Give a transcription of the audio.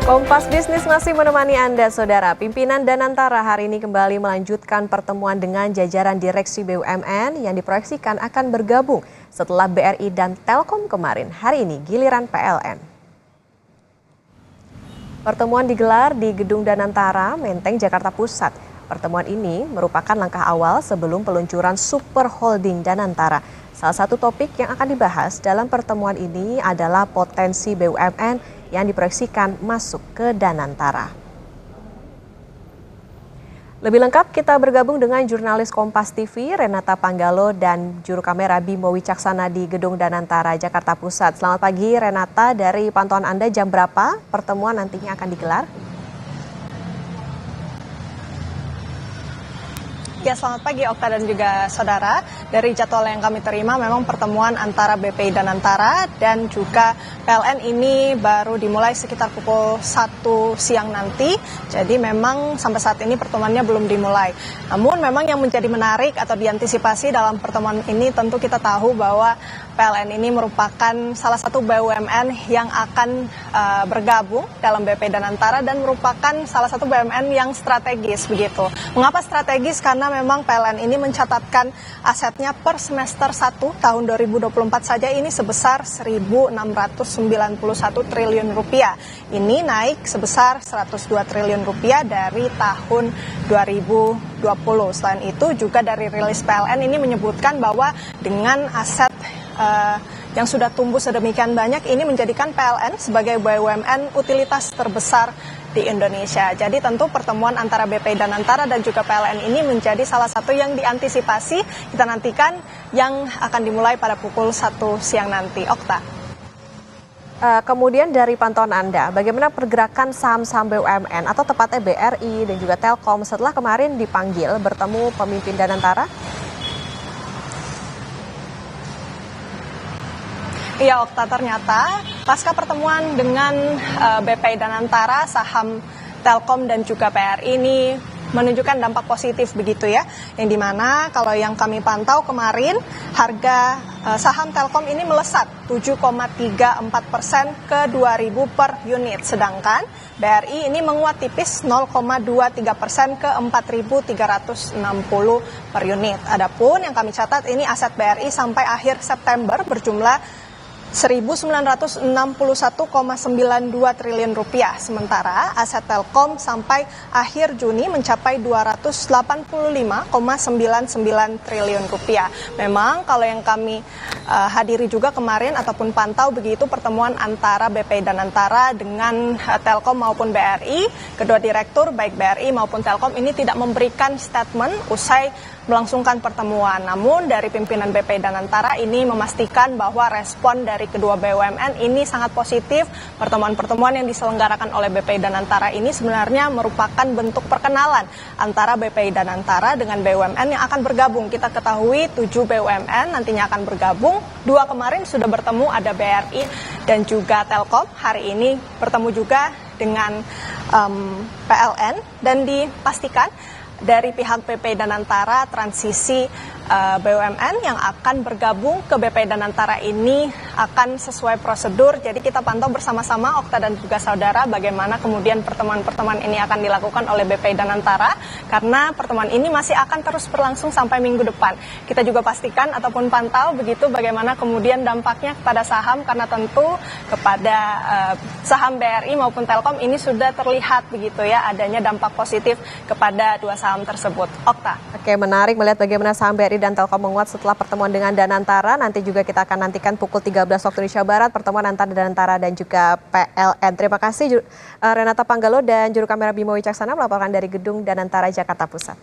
Kompas Bisnis masih menemani Anda, Saudara. Pimpinan Danantara hari ini kembali melanjutkan pertemuan dengan jajaran Direksi BUMN yang diproyeksikan akan bergabung setelah BRI dan Telkom kemarin. Hari ini giliran PLN. Pertemuan digelar di Gedung Danantara, Menteng, Jakarta Pusat. Pertemuan ini merupakan langkah awal sebelum peluncuran Super Holding Danantara. Salah satu topik yang akan dibahas dalam pertemuan ini adalah potensi BUMN yang diproyeksikan masuk ke Danantara. Lebih lengkap kita bergabung dengan jurnalis Kompas TV Renata Panggalo dan juru kamera Bimo Wicaksana di Gedung Danantara, Jakarta Pusat. Selamat pagi Renata, dari pantauan Anda jam berapa pertemuan nantinya akan digelar? Ya, selamat pagi Okta dan juga saudara. Dari jadwal yang kami terima memang pertemuan antara BPI Danantara dan juga PLN ini baru dimulai sekitar pukul 1 siang nanti. Jadi memang sampai saat ini pertemuannya belum dimulai. Namun memang yang menjadi menarik atau diantisipasi dalam pertemuan ini tentu kita tahu bahwa PLN ini merupakan salah satu BUMN yang akan bergabung dalam BPI Danantara dan merupakan salah satu BUMN yang strategis begitu. Mengapa strategis? Karena memang PLN ini mencatatkan asetnya per semester 1 tahun 2024 saja ini sebesar 1.691 triliun rupiah. Ini naik sebesar 102 triliun rupiah dari tahun 2020. Selain itu juga dari rilis PLN ini menyebutkan bahwa dengan aset yang sudah tumbuh sedemikian banyak ini menjadikan PLN sebagai BUMN utilitas terbesar di Indonesia. Jadi tentu pertemuan antara BPI Danantara dan juga PLN ini menjadi salah satu yang diantisipasi. Kita nantikan yang akan dimulai pada pukul 1 siang nanti. Okta. Kemudian dari pantauan Anda, bagaimana pergerakan saham-saham BUMN atau tepatnya BRI dan juga Telkom setelah kemarin dipanggil bertemu pemimpin Danantara? Iya Okta, ternyata pasca pertemuan dengan BPI Danantara, saham Telkom dan juga BRI ini menunjukkan dampak positif begitu ya. Yang dimana kalau yang kami pantau kemarin harga saham Telkom ini melesat 7,34% ke 2.000 per unit. Sedangkan BRI ini menguat tipis 0,23% ke 4.360 per unit. Adapun yang kami catat ini aset BRI sampai akhir September berjumlah 1.961,92 triliun rupiah. Sementara aset Telkom sampai akhir Juni mencapai 285,99 triliun rupiah. Memang kalau yang kami hadiri juga kemarin ataupun pantau begitu pertemuan antara BPI Danantara dengan Telkom maupun BRI, kedua direktur baik BRI maupun Telkom ini tidak memberikan statement usai melangsungkan pertemuan. Namun dari pimpinan BPI Danantara ini memastikan bahwa respon dari kedua BUMN ini sangat positif. Pertemuan-pertemuan yang diselenggarakan oleh BPI Danantara ini sebenarnya merupakan bentuk perkenalan antara BPI Danantara dengan BUMN yang akan bergabung. Kita ketahui 7 BUMN nantinya akan bergabung. 2 kemarin sudah bertemu, ada BRI dan juga Telkom. Hari ini bertemu juga dengan PLN dan dipastikan dari pihak BPI Danantara transisi BUMN yang akan bergabung ke BPI Danantara ini akan sesuai prosedur. Jadi kita pantau bersama-sama Okta dan juga saudara bagaimana kemudian pertemuan-pertemuan ini akan dilakukan oleh BPI Danantara, karena pertemuan ini masih akan terus berlangsung sampai minggu depan. Kita juga pastikan ataupun pantau begitu bagaimana kemudian dampaknya kepada saham, karena tentu kepada saham BRI maupun Telkom ini sudah terlihat begitu ya adanya dampak positif kepada dua saham tersebut. Okta. Oke, menarik melihat bagaimana saham BRI dan Telkom menguat setelah pertemuan dengan Danantara. Nanti juga kita akan nantikan pukul 13 waktu Indonesia Barat pertemuan antara Danantara dan juga PLN. Terima kasih Renata Panggalo dan juru kamera Bimo Wicaksana melaporkan dari Gedung Danantara, Jakarta Pusat.